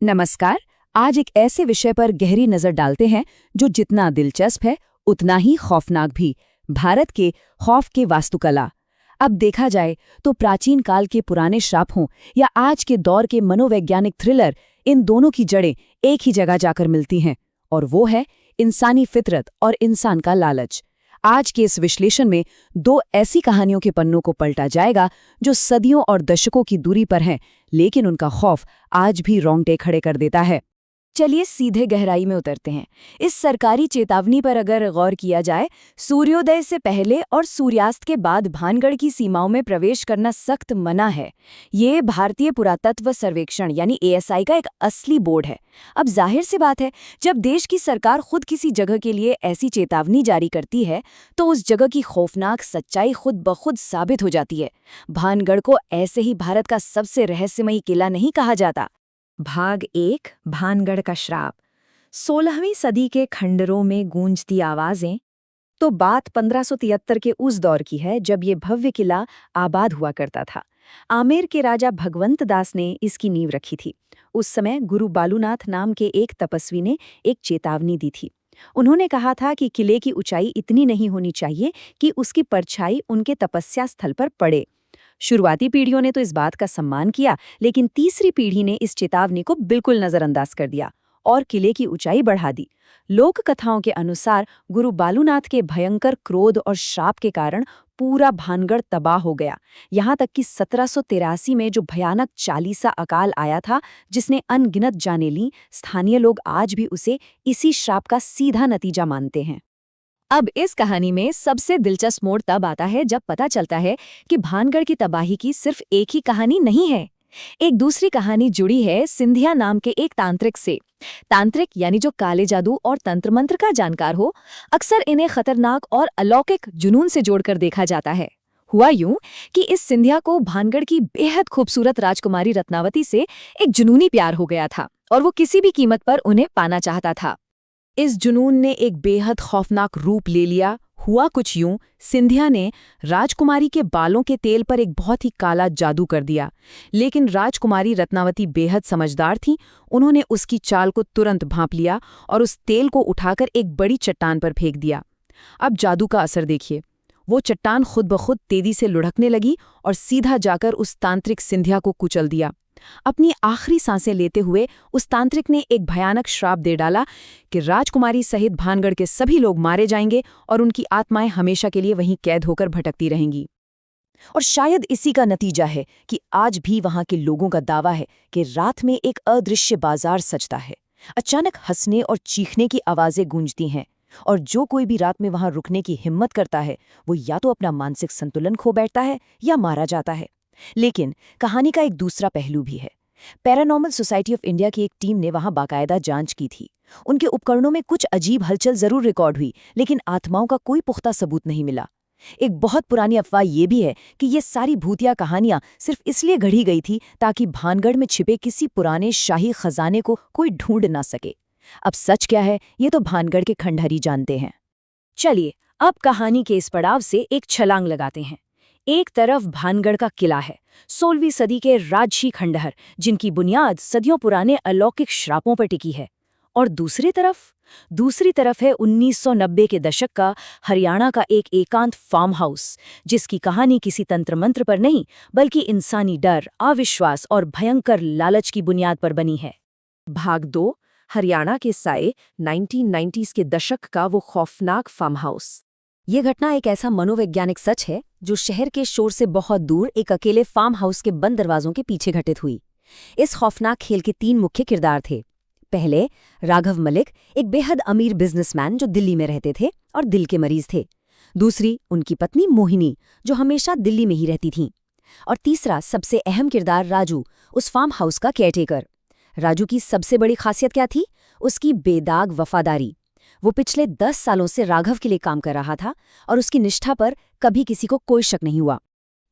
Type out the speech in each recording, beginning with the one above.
नमस्कार। आज एक ऐसे विषय पर गहरी नजर डालते हैं जो जितना दिलचस्प है उतना ही खौफनाक भी। भारत के खौफ के वास्तुकला। अब देखा जाए तो प्राचीन काल के पुराने श्राप हों या आज के दौर के मनोवैज्ञानिक थ्रिलर, इन दोनों की जड़ें एक ही जगह जाकर मिलती हैं, और वो है इंसानी फितरत और इंसान का लालच। आज के इस विश्लेषण में दो ऐसी कहानियों के पन्नों को पलटा जाएगा जो सदियों और दशकों की दूरी पर हैं, लेकिन उनका खौफ आज भी रोंगटे खड़े कर देता है। चलिए सीधे गहराई में उतरते हैं। इस सरकारी चेतावनी पर अगर गौर किया जाए, सूर्योदय से पहले और सूर्यास्त के बाद भानगढ़ की सीमाओं में प्रवेश करना सख्त मना है। ये भारतीय पुरातत्व सर्वेक्षण यानी एएसआई का एक असली बोर्ड है। अब जाहिर सी बात है, जब देश की सरकार खुद किसी जगह के लिए ऐसी चेतावनी जारी करती है तो उस जगह की खौफनाक सच्चाई खुद ब खुद साबित हो जाती है। भानगढ़ को ऐसे ही भारत का सबसे रहस्यमयी किला नहीं कहा जाता। भाग 1, भानगढ़ का श्राप। 16वीं सदी के खंडरों में गूंजती आवाजें। तो बात 1573 के उस दौर की है जब ये भव्य किला आबाद हुआ करता था। आमेर के राजा भगवंत दास ने इसकी नींव रखी थी। उस समय गुरु बालूनाथ नाम के एक तपस्वी ने एक चेतावनी दी थी। उन्होंने कहा था कि किले की ऊंचाई इतनी नहीं होनी चाहिए कि उसकी परछाई उनके तपस्या स्थल पर पड़े। शुरुआती पीढ़ियों ने तो इस बात का सम्मान किया, लेकिन तीसरी पीढ़ी ने इस चेतावनी को बिल्कुल नजरअंदाज कर दिया और किले की ऊंचाई बढ़ा दी। लोक कथाओं के अनुसार गुरु बालूनाथ के भयंकर क्रोध और श्राप के कारण पूरा भानगढ़ तबाह हो गया। यहाँ तक कि 1783 में जो भयानक चालीसा अकाल आया था, जिसने अनगिनत जानें लीं, स्थानीय लोग आज भी उसे इसी श्राप का सीधा नतीजा मानते हैं। अब इस कहानी में सबसे दिलचस्प मोड़ तब आता है जब पता चलता है कि भानगढ़ की तबाही की सिर्फ एक ही कहानी नहीं है। एक दूसरी कहानी जुड़ी है सिंधिया नाम के एक तांत्रिक से। तांत्रिक यानी जो काले जादू और तंत्र मंत्र का जानकार हो। अक्सर इन्हें खतरनाक और अलौकिक जुनून से जोड़कर देखा जाता है। हुआ यूं कि इस सिंधिया को भानगढ़ की बेहद खूबसूरत राजकुमारी रत्नावती से एक जुनूनी प्यार हो गया था और वो किसी भी कीमत पर उन्हें पाना चाहता था। इस जुनून ने एक बेहद खौफनाक रूप ले लिया। हुआ कुछ यूं, सिंधिया ने राजकुमारी के बालों के तेल पर एक बहुत ही काला जादू कर दिया। लेकिन राजकुमारी रत्नावती बेहद समझदार थी। उन्होंने उसकी चाल को तुरंत भांप लिया और उस तेल को उठाकर एक बड़ी चट्टान पर फेंक दिया। अब जादू का असर देखिए। वो चट्टान खुद ब खुद तेजी से लुढ़कने लगी और सीधा जाकर उस तांत्रिक सिंधिया को कुचल दिया। अपनी आखिरी सांसें लेते हुए उस तांत्रिक ने एक भयानक श्राप दे डाला कि राजकुमारी सहित भानगढ़ के सभी लोग मारे जाएंगे और उनकी आत्माएं हमेशा के लिए वहीं कैद होकर भटकती रहेंगी। और शायद इसी का नतीजा है कि आज भी वहां के लोगों का दावा है कि रात में एक अदृश्य बाजार सजता है। अचानक हंसने और चीखने की आवाजें गूंजती हैं, और जो कोई भी रात में वहां रुकने की हिम्मत करता है वो या तो अपना मानसिक संतुलन खो बैठता है या मारा जाता है। लेकिन कहानी का एक दूसरा पहलू भी है। पैरानॉर्मल सोसाइटी ऑफ इंडिया की एक टीम ने वहां बाकायदा जांच की थी। उनके उपकरणों में कुछ अजीब हलचल जरूर रिकॉर्ड हुई, लेकिन आत्माओं का कोई पुख्ता सबूत नहीं मिला। एक बहुत पुरानी अफवाह ये भी है कि ये सारी भूतिया कहानियां सिर्फ इसलिए गढ़ी गई थी ताकि भानगढ़ में छिपे किसी पुराने शाही खजाने को कोई ढूंढ ना सके। अब सच क्या है, ये तो भानगढ़ के खंडहरी जानते हैं। चलिए अब कहानी के इस पड़ाव से एक छलांग लगाते हैं। एक तरफ भानगढ़ का किला है, 16वीं सदी के राजशी खंडहर, जिनकी बुनियाद सदियों पुराने अलौकिक श्रापों पर टिकी है। और दूसरी तरफ है 1990 के दशक का हरियाणा का एक एकांत फार्म हाउस, जिसकी कहानी किसी तंत्र मंत्र पर नहीं बल्कि इंसानी डर, अविश्वास और भयंकर लालच की बुनियाद पर बनी है। भाग 2, हरियाणा के साए। 1990s के दशक का वो खौफनाक फार्म हाउस। ये घटना एक ऐसा मनोवैज्ञानिक सच है जो शहर के शोर से बहुत दूर एक अकेले फार्म हाउस के बंद दरवाजों के पीछे घटित हुई। इस खौफनाक खेल के 3 मुख्य किरदार थे। पहले, राघव मलिक, एक बेहद अमीर बिजनेसमैन जो दिल्ली में रहते थे और दिल के मरीज थे। दूसरी, उनकी पत्नी मोहिनी, जो हमेशा दिल्ली में ही रहती थीं। और तीसरा, सबसे अहम किरदार राजू, उस फार्म हाउस का केयरटेकर। राजू की सबसे बड़ी खासियत क्या थी? उसकी बेदाग वफादारी। वो पिछले 10 सालों से राघव के लिए काम कर रहा था और उसकी निष्ठा पर कभी किसी को कोई शक नहीं हुआ।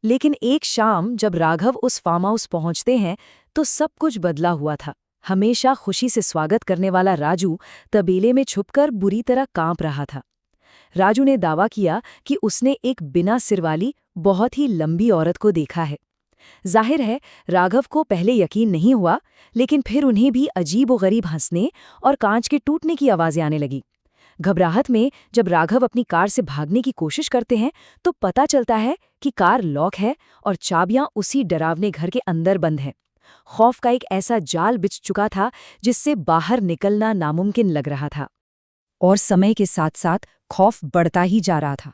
लेकिन एक शाम जब राघव उस फार्म हाउस पहुंचते हैं तो सब कुछ बदला हुआ था। हमेशा खुशी से स्वागत करने वाला राजू तबेले में छुपकर बुरी तरह कांप रहा था। राजू ने दावा किया कि उसने एक बिना सिर वाली बहुत ही लंबी औरत को देखा है। जाहिर है राघव को पहले यकीन नहीं हुआ, लेकिन फिर उन्हें भी अजीब-ओ-गरीब हंसने और कांच के टूटने की आवाज़ें आने लगी। घबराहट में जब राघव अपनी कार से भागने की कोशिश करते हैं तो पता चलता है कि कार लॉक है और चाबियां उसी डरावने घर के अंदर बंद हैं। खौफ का एक ऐसा जाल बिछ चुका था जिससे बाहर निकलना नामुमकिन लग रहा था। और समय के साथ साथ खौफ बढ़ता ही जा रहा था।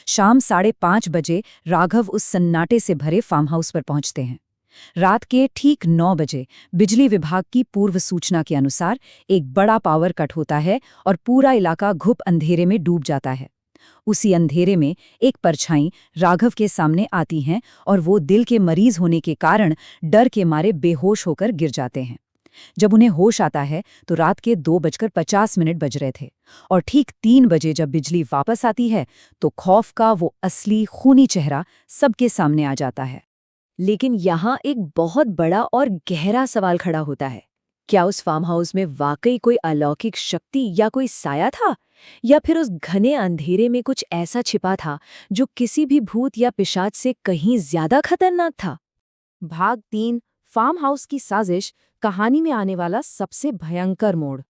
शाम 5:30 बजे राघव उस सन्नाटे से भरे फार्म हाउस पर पहुंचते हैं। रात के ठीक 9 बजे बिजली विभाग की पूर्व सूचना के अनुसार एक बड़ा पावर कट होता है और पूरा इलाका घुप अंधेरे में डूब जाता है। उसी अंधेरे में एक परछाई राघव के सामने आती हैं और वो दिल के मरीज होने के कारण डर के मारे बेहोश होकर गिर जाते हैं। जब उन्हें होश आता है तो रात के 2:50 बज रहे थे और ठीक 3 बजे जब बिजली वापस आती है तो खौफ का वो असली खूनी चेहरा सबके सामने आ जाता है। लेकिन यहाँ एक बहुत बड़ा और गहरा सवाल खड़ा होता है। क्या उस फार्म हाउस में वाकई कोई अलौकिक शक्ति या कोई साया था, या फिर उस घने अंधेरे में कुछ ऐसा छिपा था जो किसी भी भूत या पिशाच से कहीं ज्यादा खतरनाक था? भाग 3 फार्म हाउस की साजिश कहानी में आने वाला सबसे भयंकर मोड़।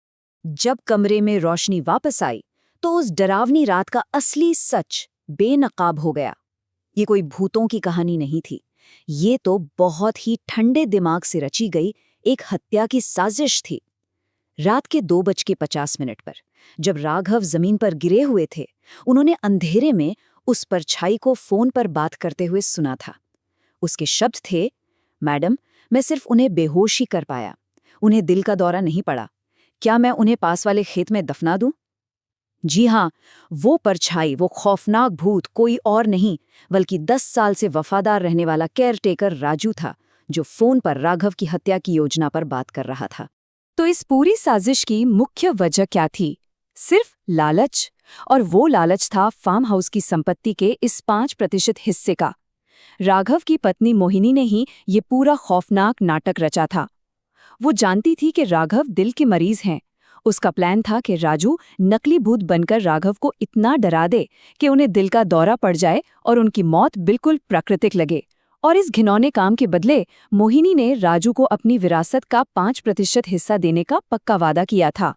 जब कमरे में रोशनी वापस आई तो उस डरावनी रात का असली सच बेनकाब हो गया। ये कोई भूतों की कहानी नहीं थी, ये तो बहुत ही ठंडे दिमाग से रची गई एक हत्या की साजिश थी। रात के 2:50 पर जब राघव जमीन पर गिरे हुए थे, उन्होंने अंधेरे में उस परछाई को फोन पर बात करते हुए सुना था। उसके शब्द थे, मैडम, मैं सिर्फ उन्हें बेहोश ही कर पाया, उन्हें दिल का दौरा नहीं पड़ा। क्या मैं उन्हें पास वाले खेत में दफना दूं? जी हाँ, वो परछाई, वो खौफनाक भूत कोई और नहीं बल्कि 10 साल से वफादार रहने वाला केयरटेकर राजू था, जो फोन पर राघव की हत्या की योजना पर बात कर रहा था। तो इस पूरी साजिश की मुख्य वजह क्या थी? सिर्फ लालच, और वो लालच था फार्म हाउस की संपत्ति के इस 5% हिस्से का। राघव की पत्नी मोहिनी ने ही ये पूरा खौफनाक नाटक रचा था। वो जानती थी कि राघव दिल के मरीज हैं। उसका प्लान था कि राजू नकली भूत बनकर राघव को इतना डरा दे कि उन्हें दिल का दौरा पड़ जाए और उनकी मौत बिल्कुल प्राकृतिक लगे। और इस घिनौने काम के बदले मोहिनी ने राजू को अपनी विरासत का 5% हिस्सा देने का पक्का वादा किया था।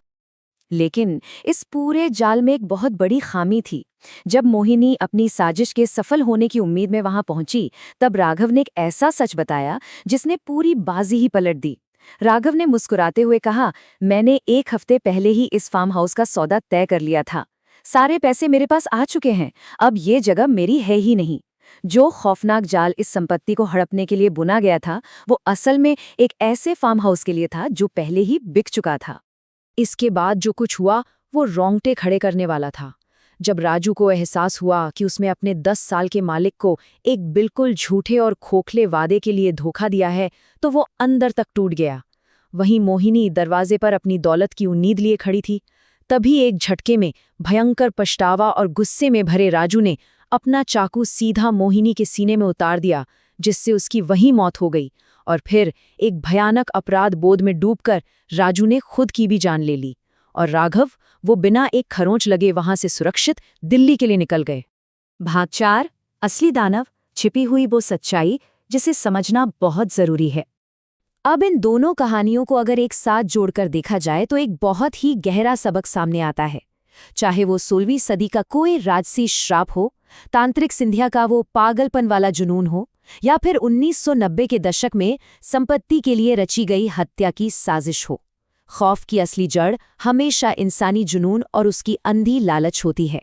लेकिन इस पूरे जाल में एक बहुत बड़ी खामी थी। जब मोहिनी अपनी साजिश के सफल होने की उम्मीद में वहां पहुंची, तब राघव ने एक ऐसा सच बताया जिसने पूरी बाजी ही पलट दी। राघव ने मुस्कुराते हुए कहा, मैंने 1 हफ्ते पहले ही इस फार्म हाउस का सौदा तय कर लिया था। सारे पैसे मेरे पास आ चुके हैं, अब ये जगह मेरी है ही नहीं। जो खौफनाक जाल इस संपत्ति को हड़पने के लिए बुना गया था, वो असल में एक ऐसे फार्म हाउस के लिए था जो पहले ही बिक चुका था। इसके बाद जो कुछ हुआ वो रोंगटे खड़े करने वाला था। जब राजू को एहसास हुआ कि उसने अपने 10 साल के मालिक को एक बिल्कुल झूठे और खोखले वादे के लिए धोखा दिया है, तो वो अंदर तक टूट गया। वहीं मोहिनी दरवाजे पर अपनी दौलत की उम्मीद लिए खड़ी थी। तभी एक झटके में भयंकर पछतावा और गुस्से में भरे राजू ने अपना चाकू सीधा मोहिनी के सीने में उतार दिया, जिससे उसकी वहीं मौत हो गई। और फिर एक भयानक अपराध बोध में डूबकर राजू ने खुद की भी जान ले ली, और राघव वो बिना एक खरोंच लगे वहां से सुरक्षित दिल्ली के लिए निकल गए। भाग 4 असली दानव, छिपी हुई वो सच्चाई जिसे समझना बहुत जरूरी है। अब इन दोनों कहानियों को अगर एक साथ जोड़कर देखा जाए तो एक बहुत ही गहरा सबक सामने आता है। चाहे वो 16वीं सदी का कोई राजसी श्राप हो, तांत्रिक सिंधिया का वो पागलपन वाला जुनून हो, या फिर 1990 के दशक में संपत्ति के लिए रची गई हत्या की साजिश हो, खौफ की असली जड़ हमेशा इंसानी जुनून और उसकी अंधी लालच होती है।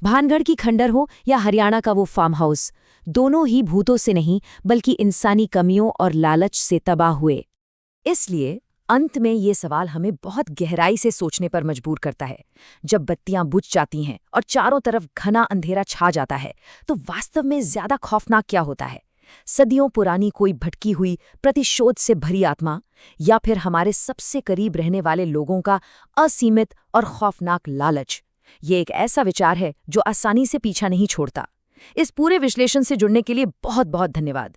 भानगढ़ की खंडर हो या हरियाणा का वो फार्म हाउस, दोनों ही भूतों से नहीं बल्कि इंसानी कमियों और लालच से तबाह हुए। इसलिए अंत में ये सवाल हमें बहुत गहराई से सोचने पर मजबूर करता है। जब बत्तियां बुझ जाती हैं और चारों तरफ घना अंधेरा छा जाता है, तो वास्तव में ज्यादा खौफनाक क्या होता है? सदियों पुरानी कोई भटकी हुई प्रतिशोध से भरी आत्मा, या फिर हमारे सबसे करीब रहने वाले लोगों का असीमित और खौफनाक लालच? ये एक ऐसा विचार है जो आसानी से पीछा नहीं छोड़ता। इस पूरे विश्लेषण से जुड़ने के लिए बहुत बहुत धन्यवाद।